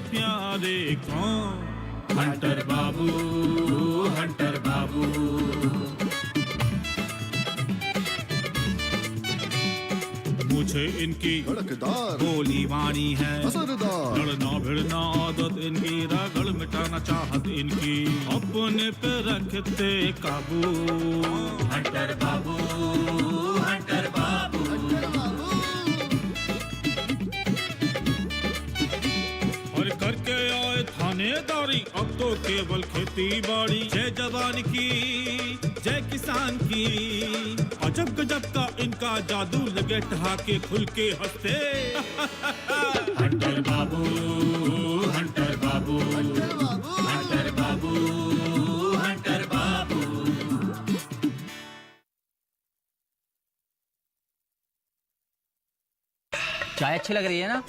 प्यारे कौन? हंटर बाबू, हंटर बाबू। मुझे इनकी धड़कदार बोली वाणी है असरदार, लड़ना भिड़ना आदत इनकी, रगड़ मिटाना चाहत इनकी, अपने पे रखते काबू। हंटर बाबू, हंटर बाबू। और करके आए थानेदारी, अब तो केवल खेती बाड़ी। जय जवान की, जय किसान की, अजब गजब का इनका जादू, लगे ठहाके खुल के हंसते। हंटर बाबू, हंटर बाबू, हंटर बाबू, हंटर बाबू। चाय अच्छी लग रही है ना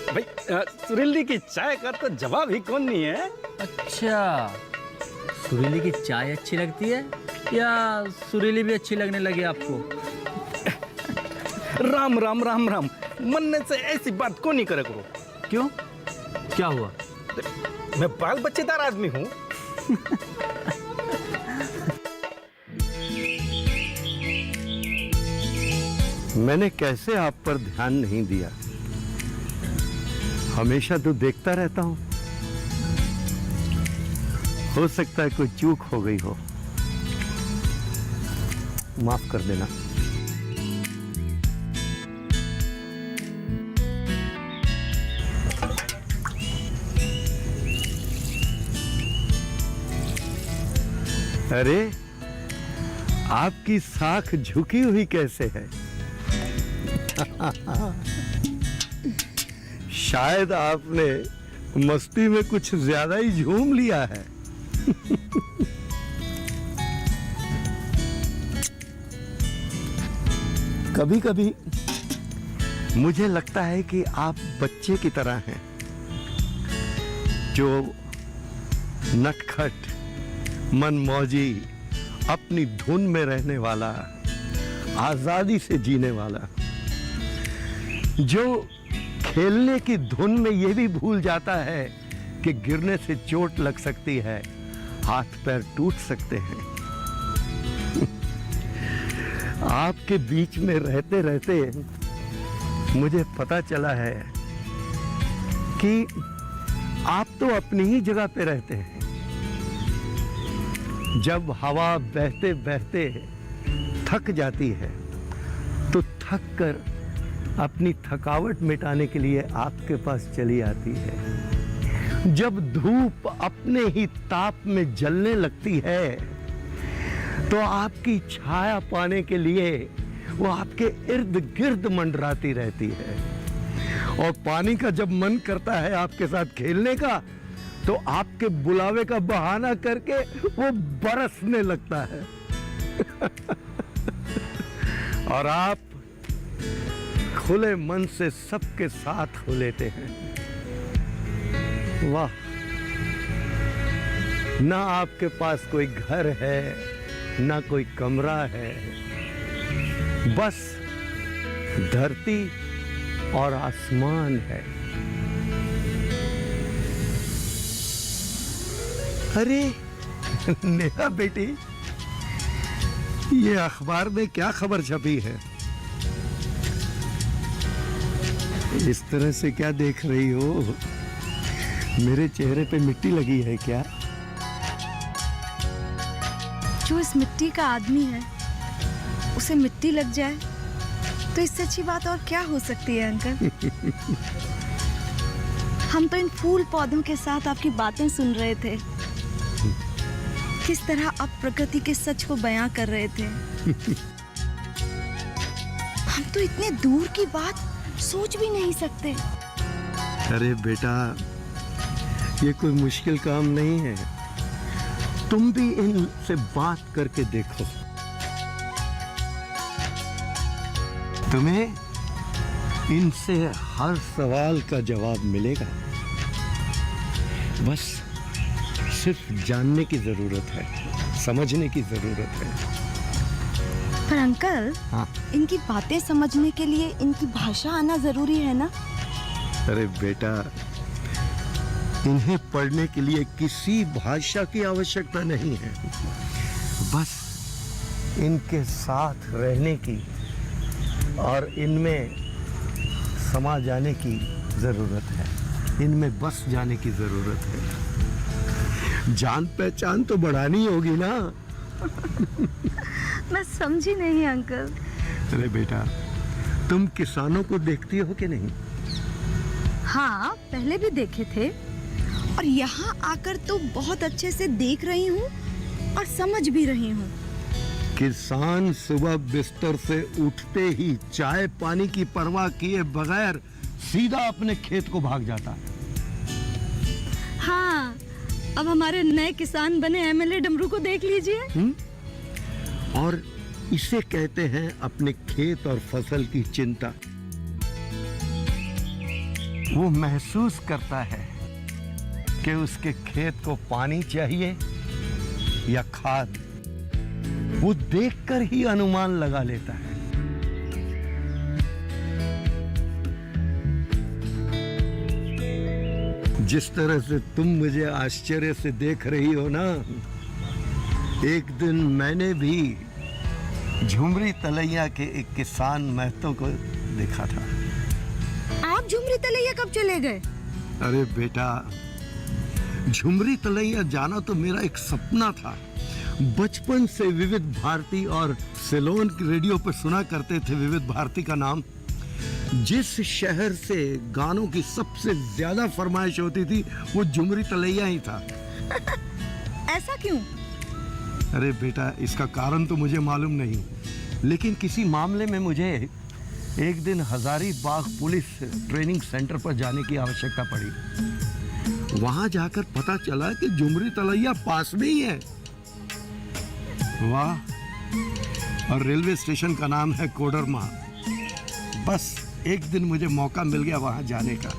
भाई? सुरीली की चाय का तो जवाब ही कौन नहीं है। अच्छा, सुरीली की चाय अच्छी लगती है या सुरीली भी अच्छी लगने लगी आपको? राम राम राम राम, मन से ऐसी बात को नहीं करे करो। क्यों, क्या हुआ? मैं बाल बच्चेदार आदमी हूँ। मैंने कैसे आप पर ध्यान नहीं दिया? हमेशा तो देखता रहता हूं। हो सकता है कोई चूक हो गई हो, माफ कर देना। अरे, आपकी साख झुकी हुई कैसे है? शायद आपने मस्ती में कुछ ज्यादा ही झूम लिया है। कभी कभी मुझे लगता है कि आप बच्चे की तरह हैं, जो नटखट, मनमौजी, अपनी धुन में रहने वाला, आजादी से जीने वाला, जो खेलने की धुन में यह भी भूल जाता है कि गिरने से चोट लग सकती है, हाथ पैर टूट सकते हैं। आपके बीच में रहते रहते मुझे पता चला है कि आप तो अपनी ही जगह पे रहते हैं। जब हवा बहते बहते थक जाती है तो थक कर अपनी थकावट मिटाने के लिए आपके पास चली आती है। जब धूप अपने ही ताप में जलने लगती है तो आपकी छाया पाने के लिए वो आपके इर्द गिर्द मंडराती रहती है। और पानी का जब मन करता है आपके साथ खेलने का, तो आपके बुलावे का बहाना करके वो बरसने लगता है। और आप खुले मन से सबके साथ हो लेते हैं। वाह, ना आपके पास कोई घर है, ना कोई कमरा है, बस धरती और आसमान है। अरे नेहा बेटी, ये अखबार में क्या खबर छपी है? इस तरह से क्या देख रही हो? मेरे चेहरे पे मिट्टी लगी है क्या? जो इस मिट्टी का आदमी है उसे मिट्टी लग जाए तो इससे अच्छी बात और क्या हो सकती है अंकल? हम तो इन फूल पौधों के साथ आपकी बातें सुन रहे थे, किस तरह आप प्रकृति के सच को बयां कर रहे थे। हम तो इतने दूर की बात सोच भी नहीं सकते। अरे बेटा, ये कोई मुश्किल काम नहीं है। तुम भी इनसे बात करके देखो, तुम्हें इनसे हर सवाल का जवाब मिलेगा। बस सिर्फ जानने की जरूरत है, समझने की जरूरत है। पर अंकल, हाँ? इनकी बातें समझने के लिए इनकी भाषा आना जरूरी है ना? अरे बेटा, इन्हें पढ़ने के लिए किसी भाषा की आवश्यकता नहीं है, बस इनके साथ रहने की और इनमें समा जाने की जरूरत है, इनमें बस जाने की जरूरत है। जान पहचान तो बढ़ानी होगी ना। मैं समझी नहीं अंकल। अरे बेटा, तुम किसानों को देखती हो कि नहीं? हाँ, पहले भी देखे थे और यहाँ आकर तो बहुत अच्छे से देख रही हूँ और समझ भी रही हूँ। किसान सुबह बिस्तर से उठते ही चाय पानी की परवाह किए बगैर सीधा अपने खेत को भाग जाता है। हाँ, अब हमारे नए किसान बने एमएलए डमरू को देख लीजिए। और इसे कहते हैं अपने खेत और फसल की चिंता। वो महसूस करता है कि उसके खेत को पानी चाहिए या खाद, वो देखकर ही अनुमान लगा लेता है। जिस तरह से तुम मुझे आश्चर्य से देख रही हो ना, एक दिन मैंने भी झुमरी तलैया के एक किसान महतो को देखा था। आप झुमरी तलैया कब चले गए? अरे बेटा, झुमरी तलैया जाना तो मेरा एक सपना था। बचपन से विविध भारती और सिलोन की रेडियो पर सुना करते थे विविध भारती का नाम। जिस शहर से गानों की सबसे ज्यादा फरमाइश होती थी वो झुमरी तलैया ही था। ऐसा क्यों? अरे बेटा, इसका कारण तो मुझे मालूम नहीं, लेकिन किसी मामले में मुझे एक दिन हजारीबाग पुलिस ट्रेनिंग सेंटर पर जाने की आवश्यकता पड़ी। वहां जाकर पता चला कि झुमरी तलैया पास में ही है। वाह! और रेलवे स्टेशन का नाम है कोडरमा। बस एक दिन मुझे मौका मिल गया वहां जाने का।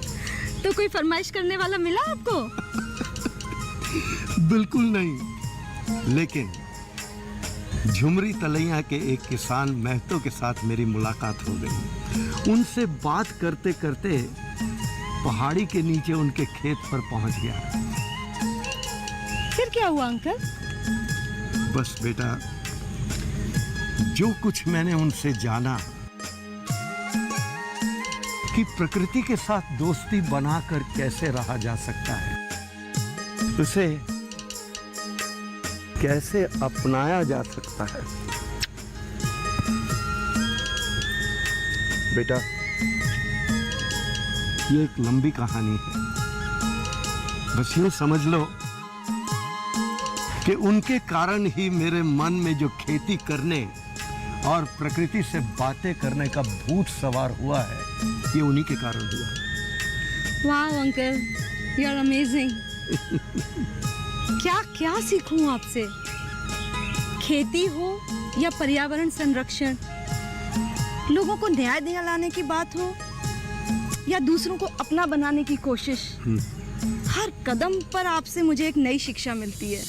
तो कोई फरमाइश करने वाला मिला आपको? बिल्कुल नहीं, लेकिन झुमरी तलैया के एक किसान महतो के साथ मेरी मुलाकात हो गई। उनसे बात करते करते पहाड़ी के नीचे उनके खेत पर पहुंच गया। फिर क्या हुआ अंकल? बस बेटा, जो कुछ मैंने उनसे जाना कि प्रकृति के साथ दोस्ती बनाकर कैसे रहा जा सकता है, उसे कैसे अपनाया जा सकता है। बेटा, ये एक लंबी कहानी है। बस यूं समझ लो कि उनके कारण ही मेरे मन में जो खेती करने और प्रकृति से बातें करने का भूत सवार हुआ है, ये उन्हीं के कारण हुआ। वाह अंकल, यू आर अमेजिंग। क्या क्या सीखूं आपसे? खेती हो या पर्यावरण संरक्षण, लोगों को न्याय दिलाने की बात हो या दूसरों को अपना बनाने की कोशिश, हर कदम पर आपसे मुझे एक नई शिक्षा मिलती है।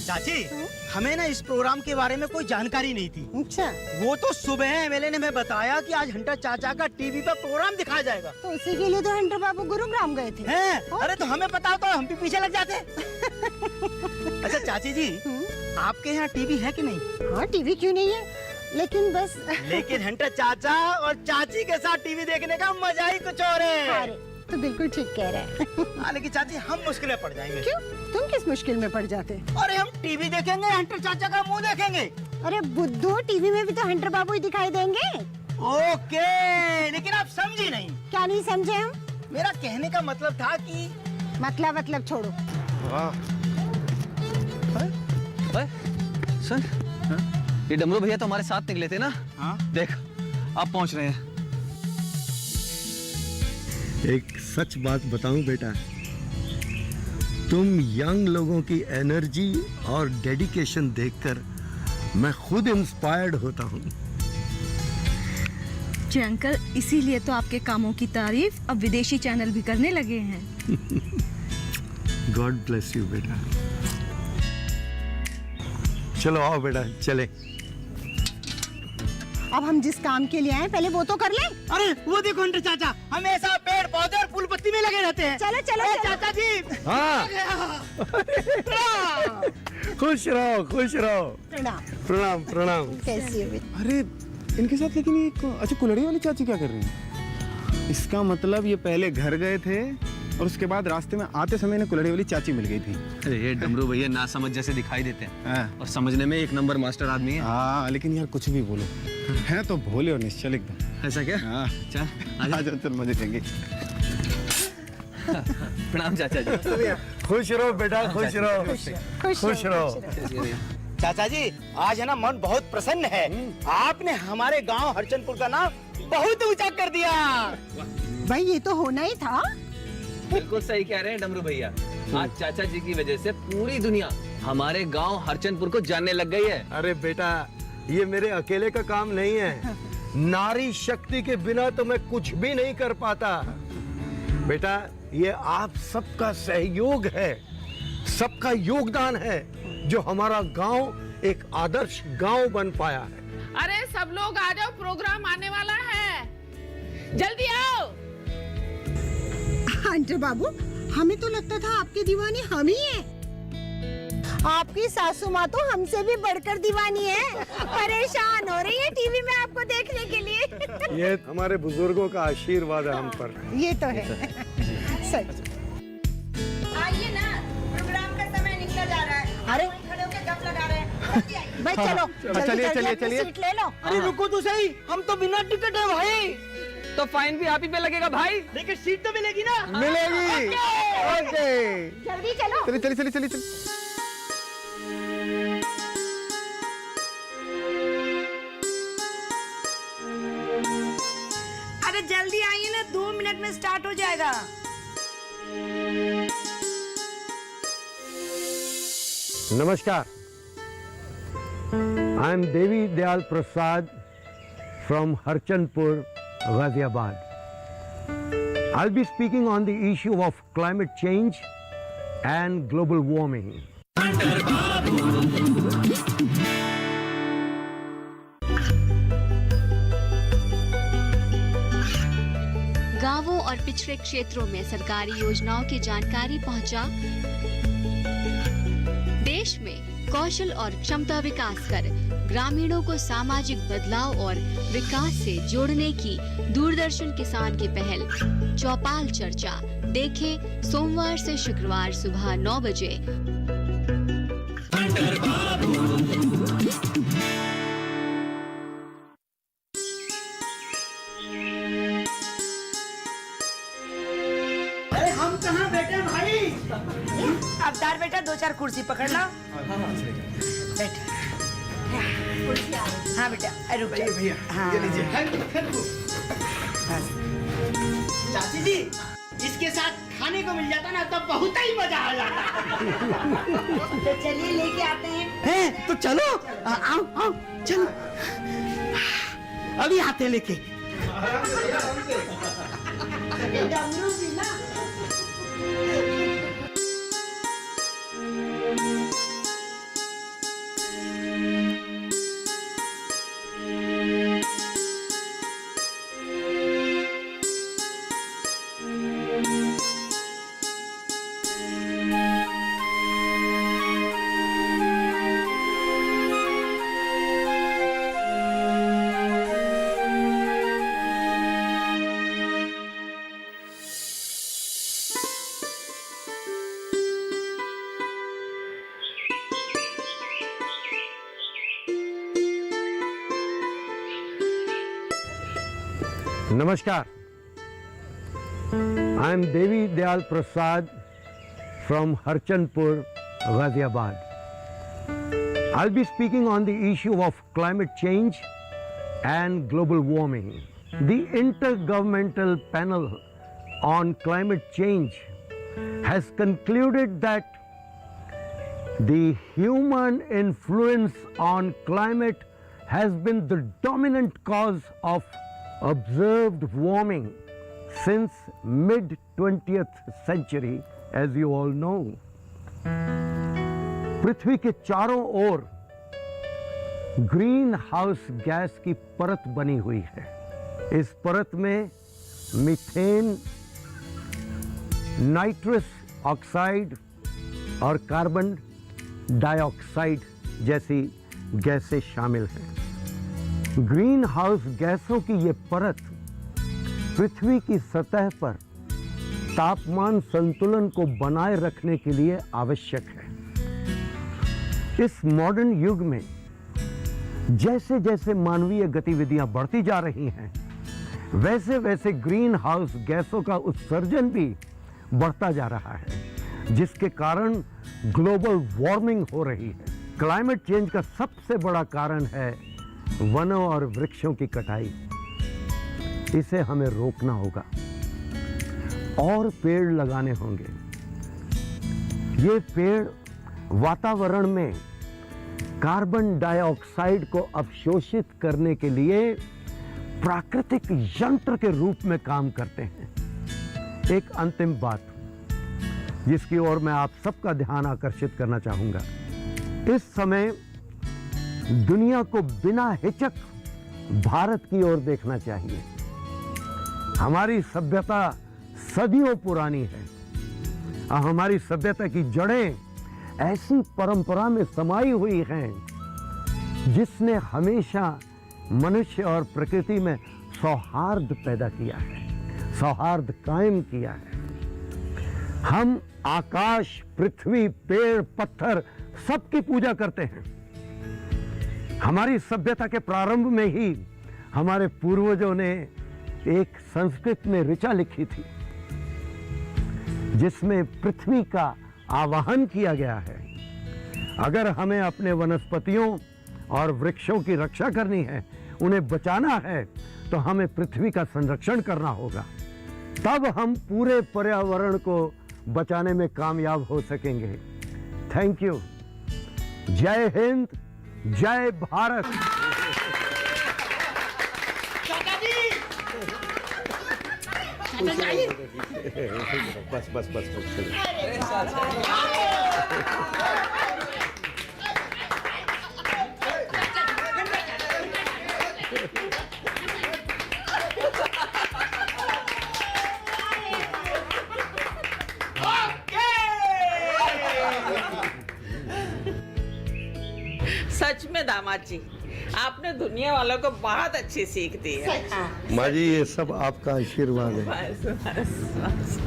चाची, हमें ना इस प्रोग्राम के बारे में कोई जानकारी नहीं थी। अच्छा, वो तो सुबह एमएलए ने हमें बताया कि आज हंटर चाचा का टीवी पर प्रोग्राम दिखाया जाएगा। तो उसी के लिए तो हंटर बाबू गुरुग्राम गए थे। हैं? अरे तो हमें पता होता तो हम भी पीछे लग जाते। अच्छा चाची जी, आपके यहाँ टीवी है कि नहीं? हाँ, टीवी क्यों नहीं है, लेकिन बस लेकिन हंटर चाचा और चाची के साथ टीवी देखने का मजा ही कुछ और है। अरे तो बिल्कुल ठीक कह रहे हैं। हाँ, लेकिन चाची हम मुश्किल में पड़ जाएंगे। क्यों? तुम किस मुश्किल में पड़ जाते? अरे हम टीवी देखेंगे, हंटर चाचा का मुंह देखेंगे। अरे बुद्धू, टीवी में भी तो हंटर बाबू ही दिखाई देंगे। ओके, लेकिन आप समझी नहीं। क्या नहीं समझे हम? मेरा कहने का मतलब था कि मतलब छोड़ो। ओए, सुन, ये डमरू भैया तो हमारे साथ निकले थे ना? हाँ? देख, अब पहुंच रहे हैं। एक सच बात बताऊं बेटा, तुम यंग लोगों की एनर्जी और डेडिकेशन देखकर मैं खुद इंस्पायर्ड होता हूं। जी अंकल, इसीलिए तो आपके कामों की तारीफ अब विदेशी चैनल भी करने लगे हैं। गॉड ब्लेस यू बेटा। चलो आओ बेटा, चले। अब हम जिस काम के लिए आए पहले वो तो कर ले। अरे वो देखो हंटर चाचा, हमेशा पेड़ पौधे और फूल पत्ती में लगे रहते हैं। चलो चलो ए, चलो। चाचा जी। हाँ खुश रहो खुश रहो। प्रणाम। प्रणाम प्रणाम। कैसी हो? अरे इनके साथ लेकिन ये अच्छा कुल्हड़ी वाली चाची क्या कर रही है? इसका मतलब ये पहले घर गए थे और उसके बाद रास्ते में आते समय इन्हें कुल्हड़ी वाली चाची मिल गई थी। अरे ये डमरू भैया ना समझ जैसे दिखाई देते हैं हाँ। और समझने में एक नंबर मास्टर आदमी है। हाँ लेकिन यार कुछ भी बोलो, है तो भोले और निश्चल एकदम। ऐसा क्या? हाँ चल आ जाओ, चल मजे लेंगे। प्रणाम चाचा जी। खुश रहो बेटा खुश रहो खुश रहो। चाचा जी आज है ना मन बहुत प्रसन्न है। आपने हमारे गांव हरचंदपुर का नाम बहुत ऊंचा कर दिया। भाई ये तो होना ही था। बिल्कुल सही कह रहे हैं डमरू भैया। आज चाचा जी की वजह से पूरी दुनिया हमारे गांव हरचंदपुर को जानने लग गई है। अरे बेटा ये मेरे अकेले का काम नहीं है। नारी शक्ति के बिना तो मैं कुछ भी नहीं कर पाता। बेटा ये आप सबका सहयोग है, सबका योगदान है जो हमारा गांव एक आदर्श गांव बन पाया है। अरे सब लोग आ जाओ, प्रोग्राम आने वाला है, जल्दी आओ। हंटर बाबू, हमें तो लगता था आपके दीवानी हम ही हैं। आपकी सासू माँ तो हमसे भी बढ़कर दीवानी है। परेशान हो रही है टीवी में आपको देखने के लिए। ये हमारे बुजुर्गों का आशीर्वाद है हम पर। ये तो है सच। आइए ना, प्रोग्राम का समय निकला जा रहा है। अरे खड़े होकर गप लगा रहे हैं। भाई चलो चलिए, जल्दी चलिए, अपनी चलिए। सीट ले लो। अरे रुको तो सही, हम तो बिना टिकट है भाई। तो फाइन भी आप ही पे लगेगा भाई। लेकिन सीट तो मिलेगी ना। मिलेगी। ओके जल्दी चलो। चलिए चलिए चलिए चलिए चलिए। अरे जल्दी आइए ना, 2 मिनट में स्टार्ट हो जाएगा। नमस्कार, I am Devi Dayal Prasad from Harchandpur, Ghaziabad. I'll be speaking on the issue of climate change and global warming. गांवों और पिछड़े क्षेत्रों में सरकारी योजनाओं की जानकारी पहुंचा, देश में कौशल और क्षमता विकास कर ग्रामीणों को सामाजिक बदलाव और विकास से जोड़ने की दूरदर्शन किसान की पहल चौपाल चर्चा देखें सोमवार से शुक्रवार सुबह 9 बजे। अरे हम कहाँ बैठे भाई? अवतार बेटा 2-4 कुर्सी पकड़ लो। बैठ। हाँ बेटा, रुक जा। भैया हाँ। ये लीजिए। चाची जी इसके साथ खाने को मिल जाता ना तो बहुत ही मजा आ जाता। तो चलिए लेके आते हैं। हैं तो चलो, आओ आओ चलो, अभी आते हैं लेके। डमरू भी ना। Namaskar, I am Devi Dayal Prasad from Harchandpur, Ghaziabad. I'll be speaking on the issue of climate change and global warming. The Intergovernmental Panel on Climate Change has concluded that the human influence on climate has been the dominant cause of observed warming since mid-20th century, as you all know. पृथ्वी के चारों ओर green house gas की परत बनी हुई है। इस परत में मीथेन, नाइट्रस ऑक्साइड और कार्बन डाइऑक्साइड जैसी गैसें शामिल हैं। ग्रीन हाउस गैसों की ये परत पृथ्वी की सतह पर तापमान संतुलन को बनाए रखने के लिए आवश्यक है। इस मॉडर्न युग में जैसे जैसे मानवीय गतिविधियां बढ़ती जा रही हैं, वैसे वैसे ग्रीन हाउस गैसों का उत्सर्जन भी बढ़ता जा रहा है, जिसके कारण ग्लोबल वार्मिंग हो रही है। क्लाइमेट चेंज का सबसे बड़ा कारण है वनों और वृक्षों की कटाई। इसे हमें रोकना होगा और पेड़ लगाने होंगे। ये पेड़ वातावरण में कार्बन डाइऑक्साइड को अवशोषित करने के लिए प्राकृतिक यंत्र के रूप में काम करते हैं। एक अंतिम बात जिसकी ओर मैं आप सबका ध्यान आकर्षित करना चाहूंगा। इस समय दुनिया को बिना हिचक भारत की ओर देखना चाहिए। हमारी सभ्यता सदियों पुरानी है और हमारी सभ्यता की जड़ें ऐसी परंपरा में समाई हुई हैं जिसने हमेशा मनुष्य और प्रकृति में सौहार्द पैदा किया है, सौहार्द कायम किया है। हम आकाश, पृथ्वी, पेड़, पत्थर सबकी पूजा करते हैं। हमारी सभ्यता के प्रारंभ में ही हमारे पूर्वजों ने एक संस्कृत में ऋचा लिखी थी जिसमें पृथ्वी का आवाहन किया गया है। अगर हमें अपने वनस्पतियों और वृक्षों की रक्षा करनी है, उन्हें बचाना है, तो हमें पृथ्वी का संरक्षण करना होगा। तब हम पूरे पर्यावरण को बचाने में कामयाब हो सकेंगे। Thank you. जय हिंद, जय भारत। बस बस बस बस। सच में दामाद जी, आपने दुनिया वालों को बहुत अच्छी सीख दी है। माँ जी, ये सब आपका आशीर्वाद है। बस, बस, बस।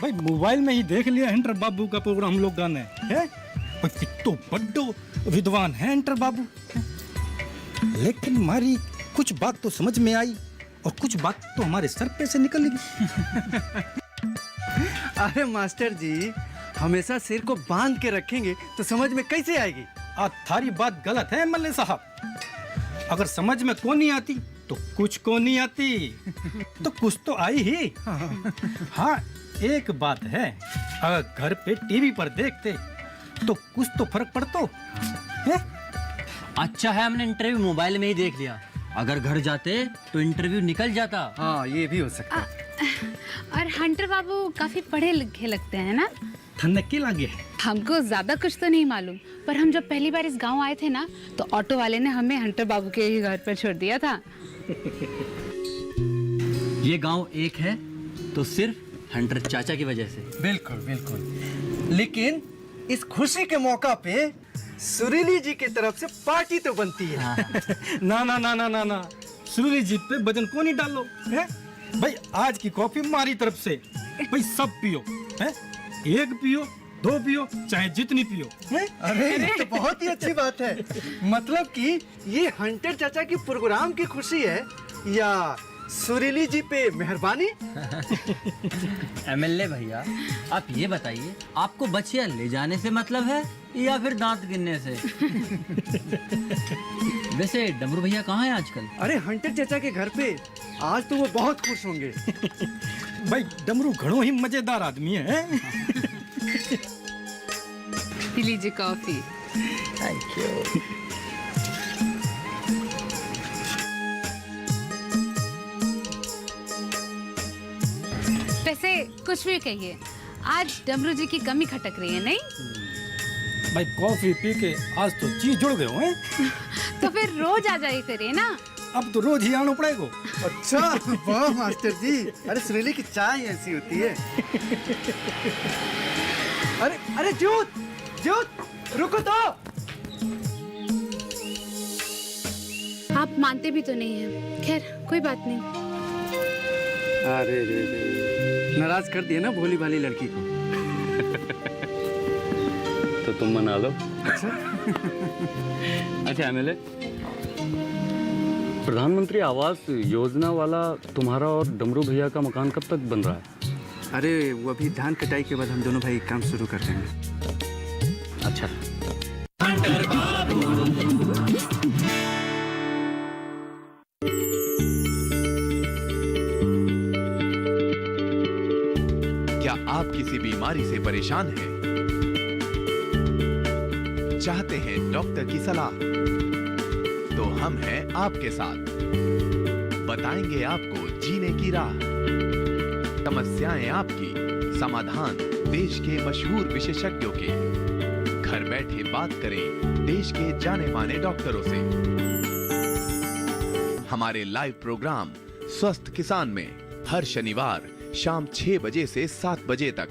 भाई मोबाइल में ही देख लिया हंटर बाबू का प्रोग्राम हम लोग गाने है। भाई कितो बड्डो विद्वान है हंटर बाबू, लेकिन हमारी कुछ बात तो समझ में आई और कुछ बात तो हमारे सर पे से निकल गई। अरे मास्टर जी, हमेशा सिर को बांध के रखेंगे तो समझ में कैसे आएगी? थारी बात गलत है एमएलए साहब। अगर समझ में को नहीं आती तो कुछ को नहीं आती, तो कुछ तो आई ही। हाँ, एक बात है, अगर घर पे टीवी पर देखते तो कुछ तो फर्क पड़ता है। अच्छा है हमने इंटरव्यू मोबाइल में ही देख लिया, अगर घर जाते तो इंटरव्यू निकल जाता। हाँ, ये भी हो सकता है। और हंटर बाबू काफी पढ़े लिखे लगते हैं ना? थन्नके लागे है। हमको ज्यादा कुछ तो नहीं मालूम, पर हम जब पहली बार इस गांव आए थे ना, तो ऑटो वाले ने हमें हंटर बाबू के ही घर पर छोड़ दिया था। ये गांव एक है तो सिर्फ हंटर चाचा की वजह से। बिल्कुल बिल्कुल। लेकिन इस खुशी के मौका पे सुरीली जी की तरफ से पार्टी तो बनती है। ना ना ना ना ना ना, सुरीली जी पे वजन को नहीं डालो है भाई। आज की कॉफी हमारी तरफ से भाई, सब पियो है, एक पियो, दो पियो, चाहे जितनी पियो है? अरे ये तो बहुत ही अच्छी बात है। मतलब कि ये हंटर चाचा की प्रोग्राम की खुशी है या सुरीली जी पे मेहरबानी? एमएलए भैया, आप ये बताइए, आपको बचिया ले जाने से मतलब है या फिर दांत गिनने से? वैसे डमरू भैया कहाँ हैं आजकल? अरे हंटर चाचा के घर पे आज तो वो बहुत खुश होंगे। भाई डमरू घणो ही मजेदार आदमी है। लीजिए कॉफी। Thank you. वैसे कुछ भी कहिए, आज डमरू जी की कमी खटक रही है नहीं? भाई कॉफी पी के आज तो जी जुड़ गए हैं। तो फिर रोज आ जाए करिए ना। अब तो रोज ही आना पड़ेगा। अच्छा, वाह मास्टर जी। अरे सुरीली की चाय ऐसी होती है। अरे अरे जूत जूत रुको तो। आप मानते भी तो नहीं है। खैर कोई बात नहीं। अरे रे, नाराज कर दिया ना भोली भाली लड़की को। तो तुम मना लो। अच्छा एमएलए, प्रधानमंत्री आवास योजना वाला तुम्हारा और डमरू भैया का मकान कब तक बन रहा है? अरे वो अभी धान कटाई के बाद हम दोनों भाई काम शुरू कर देंगे। अच्छा। क्या आप किसी बीमारी से परेशान हैं? चाहते हैं डॉक्टर की सलाह? तो हम हैं आपके साथ। बताएंगे आपको जीने की राह। समस्याएं आपकी, समाधान देश के मशहूर विशेषज्ञों के। घर बैठे बात करें देश के जाने माने डॉक्टरों से। हमारे लाइव प्रोग्राम स्वस्थ किसान में हर शनिवार शाम 6 बजे से 7 बजे तक।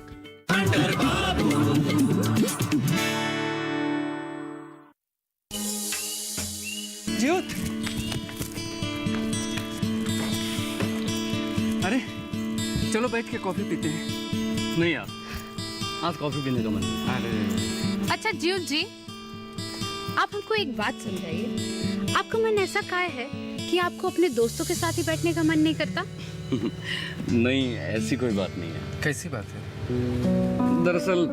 ज्योत, अरे चलो बैठ के कॉफी पीते हैं। नहीं यार, आज कॉफी पीने का मन नहीं। अरे अच्छा जीव जी, आप हमको एक बात समझाइए। आपका मन ऐसा काहे है कि आपको अपने दोस्तों के साथ ही बैठने का मन नहीं करता? नहीं, ऐसी कोई बात नहीं है। कैसी बात है? दरअसल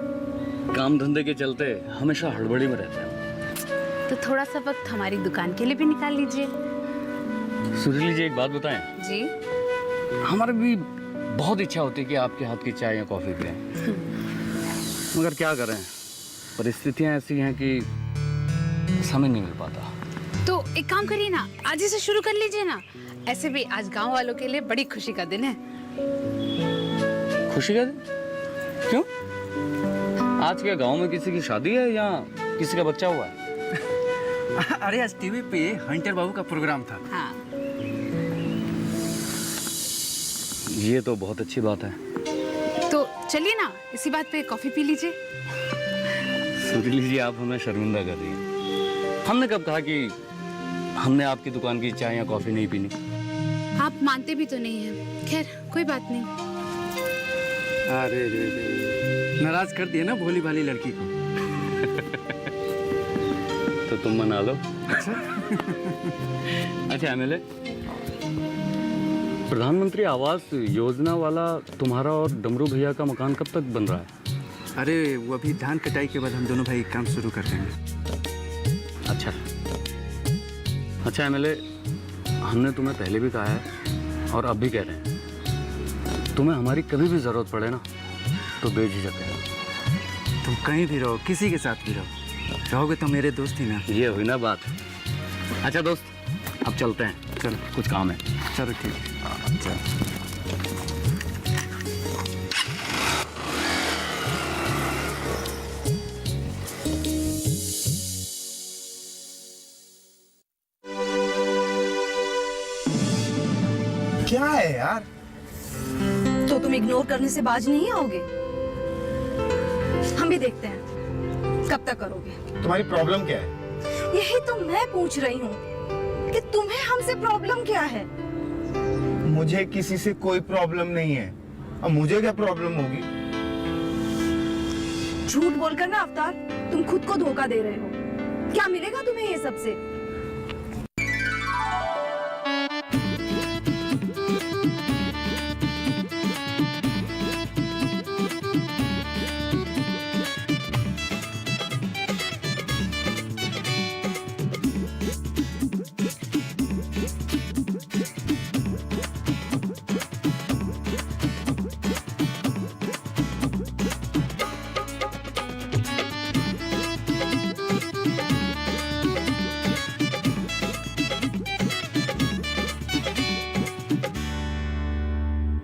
काम धंधे के चलते हमेशा हड़बड़ी में रहते हैं। तो थोड़ा सा वक्त हमारी दुकान के लिए भी निकाल लीजिए। सुरीली जी एक बात बताएं, जी हमारे भी बहुत इच्छा होती है कि आपके हाथ की चाय या कॉफी पिएं, मगर क्या करें, परिस्थितियां ऐसी हैं कि समय नहीं मिल पाता। तो एक काम करिए ना, आज ही से शुरू कर लीजिए ना। ऐसे भी आज गांव वालों के लिए बड़ी खुशी का दिन है। खुशी का दिन? क्यों? आज क्या गांव में किसी की शादी है या किसी का बच्चा हुआ है? अरे आज टीवी पे हंटर बाबू का प्रोग्राम था। हाँ। ये तो बहुत अच्छी बात है। तो चलिए ना, इसी बात पे कॉफी पी लीजिए। सुरीली जी आप हमें शर्मिंदा कर रही हैं। हमने कब कहा कि हमने आपकी दुकान की चाय या कॉफी नहीं पीनी? आप मानते भी तो नहीं है। खैर कोई बात नहीं। अरे रे, नाराज कर दिया ना भोली भाली लड़की को। तो तुम मना लो। अच्छा एमएलए, प्रधानमंत्री आवास योजना वाला तुम्हारा और डमरू भैया का मकान कब तक बन रहा है? अरे वो अभी धान कटाई के बाद हम दोनों भाई काम शुरू कर देंगे। अच्छा। अच्छा एमएलए, हमने तुम्हें पहले भी कहा है और अब भी कह रहे हैं, तुम्हें हमारी कभी भी जरूरत पड़े ना तो बेझिझक कहना। तुम कहीं भी रहो, किसी के साथ भी रहोगे तो मेरे दोस्त ही ना। ये हुई ना बात। अच्छा दोस्त, अब चलते हैं, चलो कुछ काम है। चलो ठीक है। क्या है यार? तो तुम इग्नोर करने से बाज नहीं आओगे? हम भी देखते हैं कब तक करोगे। तुम्हारी प्रॉब्लम क्या है? यही तो मैं पूछ रही हूँ कि तुम्हें हमसे प्रॉब्लम क्या है? मुझे किसी से कोई प्रॉब्लम नहीं है। अब मुझे क्या प्रॉब्लम होगी? झूठ बोलकर ना अवतार, तुम खुद को धोखा दे रहे हो। क्या मिलेगा तुम्हें ये सबसे?